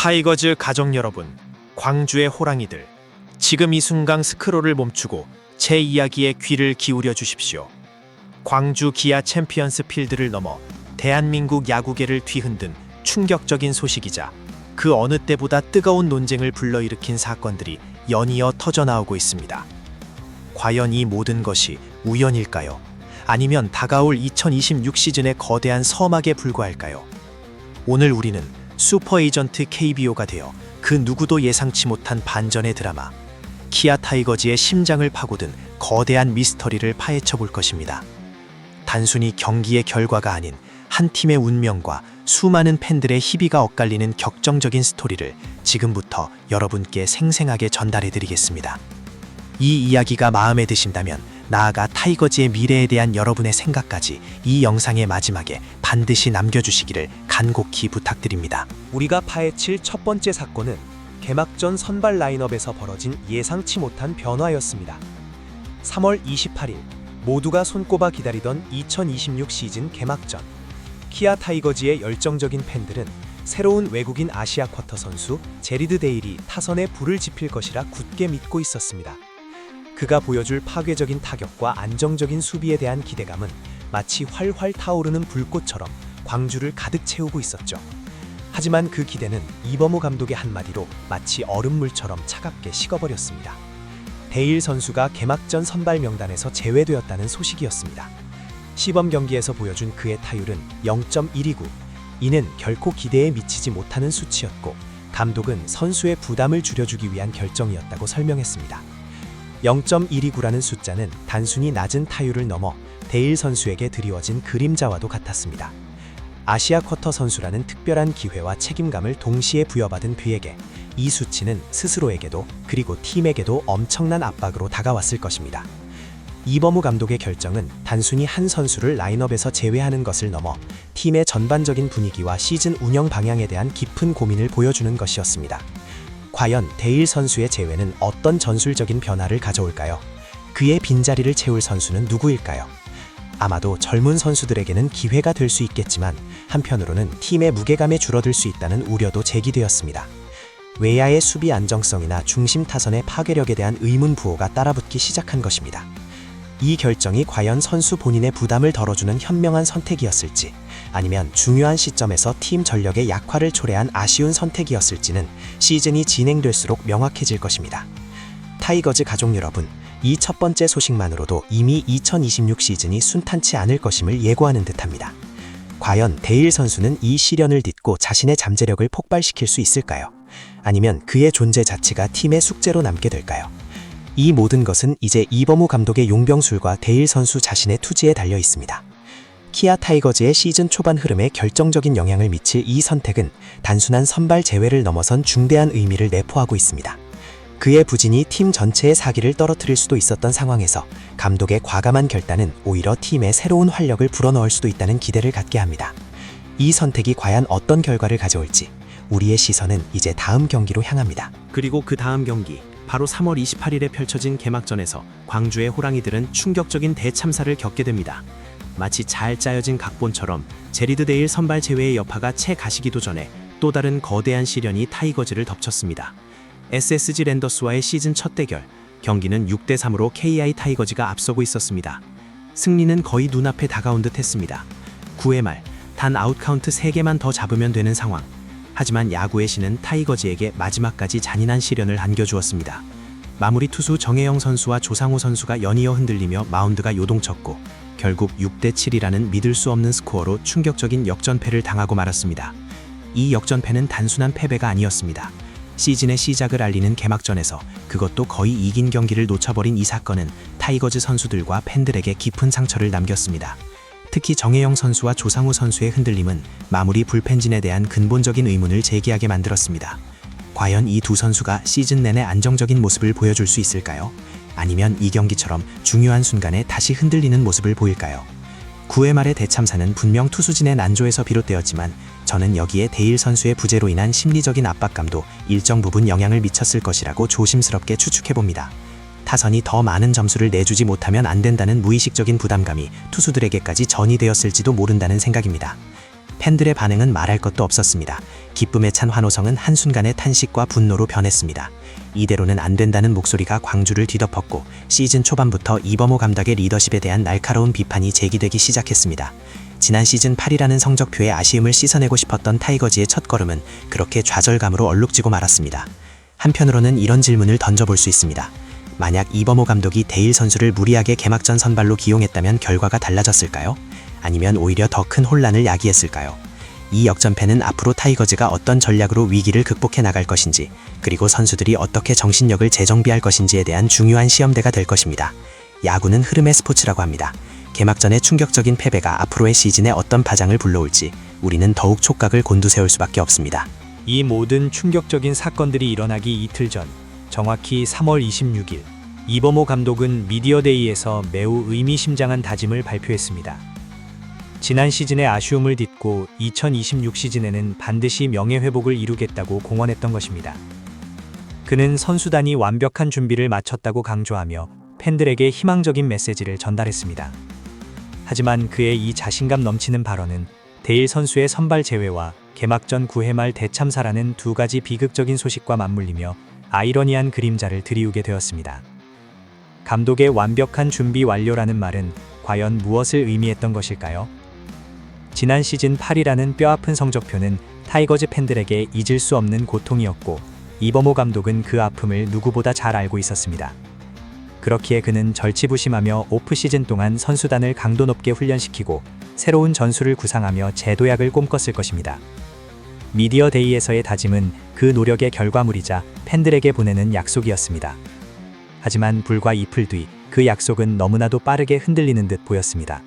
타이거즈 가족 여러분, 광주의 호랑이들, 지금 이 순간 스크롤을 멈추고 제 이야기에 귀를 기울여 주십시오. 광주 기아 챔피언스 필드를 넘어 대한민국 야구계를 뒤흔든 충격적인 소식이자 그 어느 때보다 뜨거운 논쟁을 불러일으킨 사건들이 연이어 터져나오고 있습니다. 과연 이 모든 것이 우연일까요? 아니면 다가올 2026 시즌의 거대한 서막에 불과할까요? 오늘 우리는 슈퍼 에이전트 KBO가 되어 그 누구도 예상치 못한 반전의 드라마, 키아 타이거즈의 심장을 파고든 거대한 미스터리를 파헤쳐 볼 것입니다. 단순히 경기의 결과가 아닌 한 팀의 운명과 수많은 팬들의 희비가 엇갈리는 격정적인 스토리를 지금부터 여러분께 생생하게 전달해 드리겠습니다. 이 이야기가 마음에 드신다면 나아가 타이거즈의 미래에 대한 여러분의 생각까지 이 영상의 마지막에 반드시 남겨주시기를 간곡히 부탁드립니다. 우리가 파헤칠 첫 번째 사건은 개막전 선발 라인업에서 벌어진 예상치 못한 변화였습니다. 3월 28일 모두가 손꼽아 기다리던 2026 시즌 개막전. 키아 타이거즈의 열정적인 팬들은 새로운 외국인 아시아 쿼터 선수 제리드 데일이 타선에 불을 지필 것이라 굳게 믿고 있었습니다. 그가 보여줄 파괴적인 타격과 안정적인 수비에 대한 기대감은 마치 활활 타오르는 불꽃처럼 광주를 가득 채우고 있었죠. 하지만 그 기대는 이범우 감독의 한마디로 마치 얼음물처럼 차갑게 식어버렸습니다. 데일 선수가 개막전 선발 명단에서 제외되었다는 소식이었습니다. 시범 경기에서 보여준 그의 타율은 0.129. 이는 결코 기대에 미치지 못하는 수치였고 감독은 선수의 부담을 줄여주기 위한 결정이었다고 설명했습니다. 0.129라는 숫자는 단순히 낮은 타율을 넘어 데일 선수에게 드리워진 그림자와도 같았습니다. 아시아 쿼터 선수라는 특별한 기회와 책임감을 동시에 부여받은 그에게 이 수치는 스스로에게도 그리고 팀에게도 엄청난 압박으로 다가왔을 것입니다. 이범우 감독의 결정은 단순히 한 선수를 라인업에서 제외하는 것을 넘어 팀의 전반적인 분위기와 시즌 운영 방향에 대한 깊은 고민을 보여주는 것이었습니다. 과연 데일 선수의 제외는 어떤 전술적인 변화를 가져올까요? 그의 빈자리를 채울 선수는 누구일까요? 아마도 젊은 선수들에게는 기회가 될 수 있겠지만 한편으로는 팀의 무게감에 줄어들 수 있다는 우려도 제기되었습니다. 외야의 수비 안정성이나 중심 타선의 파괴력에 대한 의문 부호가 따라붙기 시작한 것입니다. 이 결정이 과연 선수 본인의 부담을 덜어주는 현명한 선택이었을지, 아니면 중요한 시점에서 팀 전력의 약화를 초래한 아쉬운 선택이었을지는 시즌이 진행될수록 명확해질 것입니다. 타이거즈 가족 여러분, 이 첫 번째 소식만으로도 이미 2026 시즌이 순탄치 않을 것임을 예고하는 듯합니다. 과연 데일 선수는 이 시련을 딛고 자신의 잠재력을 폭발시킬 수 있을까요? 아니면 그의 존재 자체가 팀의 숙제로 남게 될까요? 이 모든 것은 이제 이범우 감독의 용병술과 데일 선수 자신의 투지에 달려 있습니다. 키아 타이거즈의 시즌 초반 흐름에 결정적인 영향을 미칠 이 선택은 단순한 선발 제외를 넘어선 중대한 의미를 내포하고 있습니다. 그의 부진이 팀 전체의 사기를 떨어뜨릴 수도 있었던 상황에서 감독의 과감한 결단은 오히려 팀에 새로운 활력을 불어넣을 수도 있다는 기대를 갖게 합니다. 이 선택이 과연 어떤 결과를 가져올지 우리의 시선은 이제 다음 경기로 향합니다. 그리고 그 다음 경기, 바로 3월 28일에 펼쳐진 개막전에서 광주의 호랑이들은 충격적인 대참사를 겪게 됩니다. 마치 잘 짜여진 각본처럼 제리드 데일 선발 제외의 여파가 채 가시기도 전에 또 다른 거대한 시련이 타이거즈를 덮쳤습니다. SSG 랜더스와의 시즌 첫 대결, 경기는 6대3으로 KI 타이거즈가 앞서고 있었습니다. 승리는 거의 눈앞에 다가온 듯 했습니다. 9회 말, 단 아웃카운트 3개만 더 잡으면 되는 상황. 하지만 야구의 신은 타이거즈에게 마지막까지 잔인한 시련을 안겨주었습니다. 마무리 투수 정혜영 선수와 조상우 선수가 연이어 흔들리며 마운드가 요동쳤고 결국 6대7이라는 믿을 수 없는 스코어로 충격적인 역전패를 당하고 말았습니다. 이 역전패는 단순한 패배가 아니었습니다. 시즌의 시작을 알리는 개막전에서, 그것도 거의 이긴 경기를 놓쳐버린 이 사건은 타이거즈 선수들과 팬들에게 깊은 상처를 남겼습니다. 특히 정혜영 선수와 조상우 선수의 흔들림은 마무리 불펜진에 대한 근본적인 의문을 제기하게 만들었습니다. 과연 이 두 선수가 시즌 내내 안정적인 모습을 보여줄 수 있을까요? 아니면 이 경기처럼 중요한 순간에 다시 흔들리는 모습을 보일까요? 9회 말의 대참사는 분명 투수진의 난조에서 비롯되었지만 저는 여기에 데일 선수의 부재로 인한 심리적인 압박감도 일정 부분 영향을 미쳤을 것이라고 조심스럽게 추측해봅니다. 타선이 더 많은 점수를 내주지 못하면 안 된다는 무의식적인 부담감이 투수들에게까지 전이되었을지도 모른다는 생각입니다. 팬들의 반응은 말할 것도 없었습니다. 기쁨에 찬 환호성은 한순간에 탄식과 분노로 변했습니다. 이대로는 안 된다는 목소리가 광주를 뒤덮었고 시즌 초반부터 이범호 감독의 리더십에 대한 날카로운 비판이 제기되기 시작했습니다. 지난 시즌 8위라는 성적표에 아쉬움을 씻어내고 싶었던 타이거즈의 첫걸음은 그렇게 좌절감으로 얼룩지고 말았습니다. 한편으로는 이런 질문을 던져볼 수 있습니다. 만약 이범호 감독이 데일 선수를 무리하게 개막전 선발로 기용했다면 결과가 달라졌을까요? 아니면 오히려 더 큰 혼란을 야기했을까요? 이 역전패는 앞으로 타이거즈가 어떤 전략으로 위기를 극복해 나갈 것인지, 그리고 선수들이 어떻게 정신력을 재정비할 것인지에 대한 중요한 시험대가 될 것입니다. 야구는 흐름의 스포츠라고 합니다. 개막전의 충격적인 패배가 앞으로의 시즌에 어떤 파장을 불러올지 우리는 더욱 촉각을 곤두세울 수밖에 없습니다. 이 모든 충격적인 사건들이 일어나기 이틀 전, 정확히 3월 26일, 이범호 감독은 미디어데이에서 매우 의미심장한 다짐을 발표했습니다. 지난 시즌의 아쉬움을 딛고 2026 시즌에는 반드시 명예회복을 이루겠다고 공언했던 것입니다. 그는 선수단이 완벽한 준비를 마쳤다고 강조하며 팬들에게 희망적인 메시지를 전달했습니다. 하지만 그의 이 자신감 넘치는 발언은 데일 선수의 선발 제외와 개막전 9회 말 대참사라는 두 가지 비극적인 소식과 맞물리며 아이러니한 그림자를 드리우게 되었습니다. 감독의 완벽한 준비 완료라는 말은 과연 무엇을 의미했던 것일까요? 지난 시즌 8위라는 뼈아픈 성적표는 타이거즈 팬들에게 잊을 수 없는 고통이었고 이범호 감독은 그 아픔을 누구보다 잘 알고 있었습니다. 그렇기에 그는 절치부심하며 오프시즌 동안 선수단을 강도 높게 훈련시키고 새로운 전술을 구상하며 재도약을 꿈꿨을 것입니다. 미디어데이에서의 다짐은 그 노력의 결과물이자 팬들에게 보내는 약속이었습니다. 하지만 불과 이틀 뒤 그 약속은 너무나도 빠르게 흔들리는 듯 보였습니다.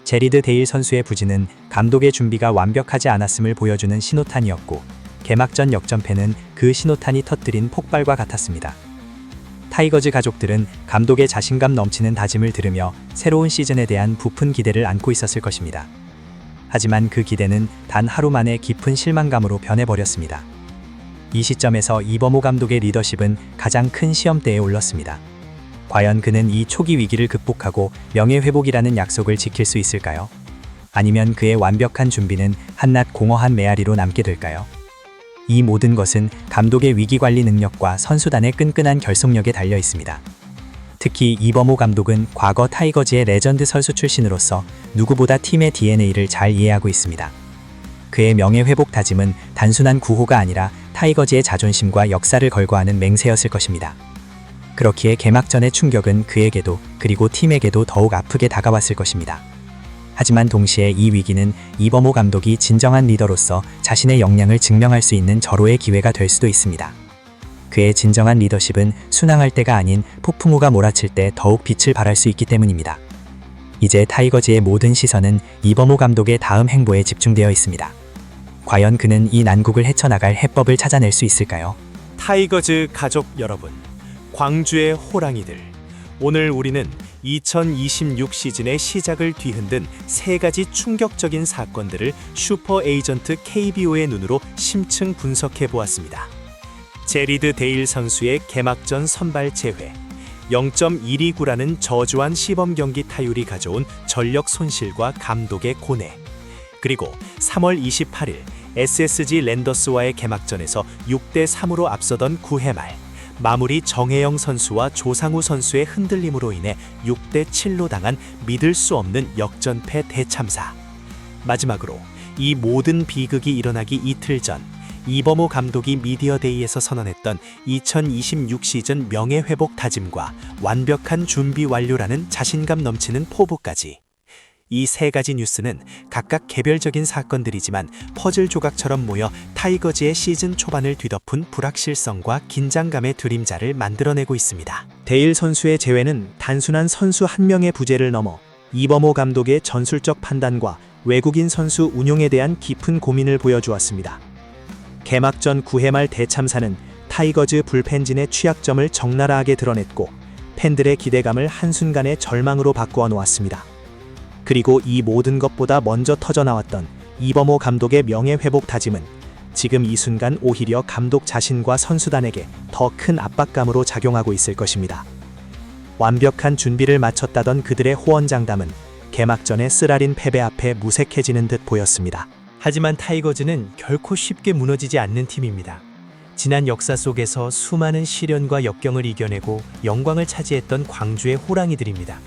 제리드 데일 선수의 부진은 감독의 준비가 완벽하지 않았음을 보여주는 신호탄이었고 개막전 역전패는 그 신호탄이 터뜨린 폭발과 같았습니다. 타이거즈 가족들은 감독의 자신감 넘치는 다짐을 들으며 새로운 시즌에 대한 부푼 기대를 안고 있었을 것입니다. 하지만 그 기대는 단 하루 만에 깊은 실망감으로 변해버렸습니다. 이 시점에서 이범호 감독의 리더십은 가장 큰 시험대에 올랐습니다. 과연 그는 이 초기 위기를 극복하고 명예회복이라는 약속을 지킬 수 있을까요? 아니면 그의 완벽한 준비는 한낱 공허한 메아리로 남게 될까요? 이 모든 것은 감독의 위기관리 능력과 선수단의 끈끈한 결속력에 달려 있습니다. 특히 이범호 감독은 과거 타이거즈의 레전드 선수 출신으로서 누구보다 팀의 DNA를 잘 이해하고 있습니다. 그의 명예회복 다짐은 단순한 구호가 아니라 타이거즈의 자존심과 역사를 걸고 하는 맹세였을 것입니다. 그렇기에 개막전의 충격은 그에게도 그리고 팀에게도 더욱 아프게 다가왔을 것입니다. 하지만 동시에 이 위기는 이범호 감독이 진정한 리더로서 자신의 역량을 증명할 수 있는 절호의 기회가 될 수도 있습니다. 그의 진정한 리더십은 순항할 때가 아닌 폭풍우가 몰아칠 때 더욱 빛을 발할 수 있기 때문입니다. 이제 타이거즈의 모든 시선은 이범호 감독의 다음 행보에 집중되어 있습니다. 과연 그는 이 난국을 헤쳐나갈 해법을 찾아낼 수 있을까요? 타이거즈 가족 여러분, 광주의 호랑이들, 오늘 우리는 2026 시즌의 시작을 뒤흔든 세 가지 충격적인 사건들을 슈퍼 에이전트 KBO의 눈으로 심층 분석해 보았습니다. 제리드 데일 선수의 개막전 선발 제외, 0.129라는 저조한 시범 경기 타율이 가져온 전력 손실과 감독의 고뇌, 그리고 3월 28일 SSG 랜더스와의 개막전에서 6대3으로 앞서던 9회 말 마무리 정혜영 선수와 조상우 선수의 흔들림으로 인해 6대7로 당한 믿을 수 없는 역전패 대참사. 마지막으로 이 모든 비극이 일어나기 이틀 전 이범호 감독이 미디어데이에서 선언했던 2026 시즌 명예회복 다짐과 완벽한 준비 완료라는 자신감 넘치는 포부까지. 이 세 가지 뉴스는 각각 개별적인 사건들이지만 퍼즐 조각처럼 모여 타이거즈의 시즌 초반을 뒤덮은 불확실성과 긴장감의 드림자를 만들어내고 있습니다. 데일 선수의 제외는 단순한 선수 한 명의 부재를 넘어 이범호 감독의 전술적 판단과 외국인 선수 운용에 대한 깊은 고민을 보여주었습니다. 개막전 9회 말 대참사는 타이거즈 불펜진의 취약점을 적나라하게 드러냈고 팬들의 기대감을 한순간에 절망으로 바꾸어 놓았습니다. 그리고 이 모든 것보다 먼저 터져나왔던 이범호 감독의 명예회복 다짐은 지금 이 순간 오히려 감독 자신과 선수단에게 더 큰 압박감으로 작용하고 있을 것입니다. 완벽한 준비를 마쳤다던 그들의 호언장담은 개막전의 쓰라린 패배 앞에 무색해지는 듯 보였습니다. 하지만 타이거즈는 결코 쉽게 무너지지 않는 팀입니다. 지난 역사 속에서 수많은 시련과 역경을 이겨내고 영광을 차지했던 광주의 호랑이들입니다.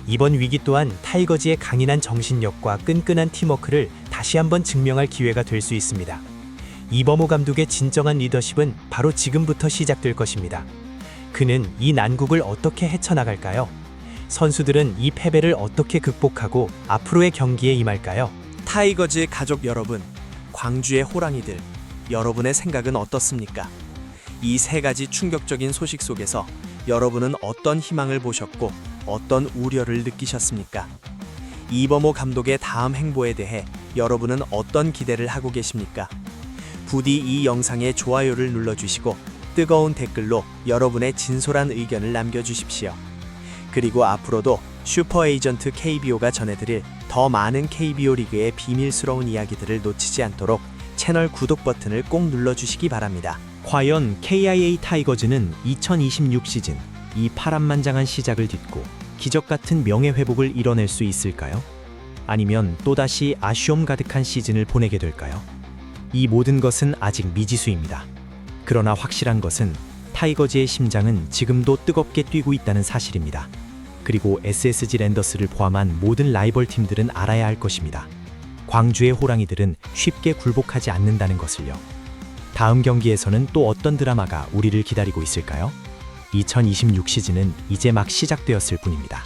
이번 위기 또한 타이거즈의 강인한 정신력과 끈끈한 팀워크를 다시 한번 증명할 기회가 될 수 있습니다. 이범호 감독의 진정한 리더십은 바로 지금부터 시작될 것입니다. 그는 이 난국을 어떻게 헤쳐나갈까요? 선수들은 이 패배를 어떻게 극복하고 앞으로의 경기에 임할까요? 타이거즈 가족 여러분, 광주의 호랑이들, 여러분의 생각은 어떻습니까? 이 세 가지 충격적인 소식 속에서 여러분은 어떤 희망을 보셨고 어떤 우려를 느끼셨습니까? 이범호 감독의 다음 행보에 대해 여러분은 어떤 기대를 하고 계십니까? 부디 이 영상에 좋아요를 눌러주시고 뜨거운 댓글로 여러분의 진솔한 의견을 남겨주십시오. 그리고 앞으로도 슈퍼에이전트 KBO가 전해드릴 더 많은 KBO 리그의 비밀스러운 이야기들을 놓치지 않도록 채널 구독 버튼을 꼭 눌러주시기 바랍니다. 과연 KIA 타이거즈는 2026 시즌 이 파란만장한 시작을 딛고 기적 같은 명예회복을 이뤄낼 수 있을까요? 아니면 또다시 아쉬움 가득한 시즌을 보내게 될까요? 이 모든 것은 아직 미지수입니다. 그러나 확실한 것은 타이거즈의 심장은 지금도 뜨겁게 뛰고 있다는 사실입니다. 그리고 SSG 랜더스를 포함한 모든 라이벌 팀들은 알아야 할 것입니다. 광주의 호랑이들은 쉽게 굴복하지 않는다는 것을요. 다음 경기에서는 또 어떤 드라마가 우리를 기다리고 있을까요? 2026 시즌은 이제 막 시작되었을 뿐입니다.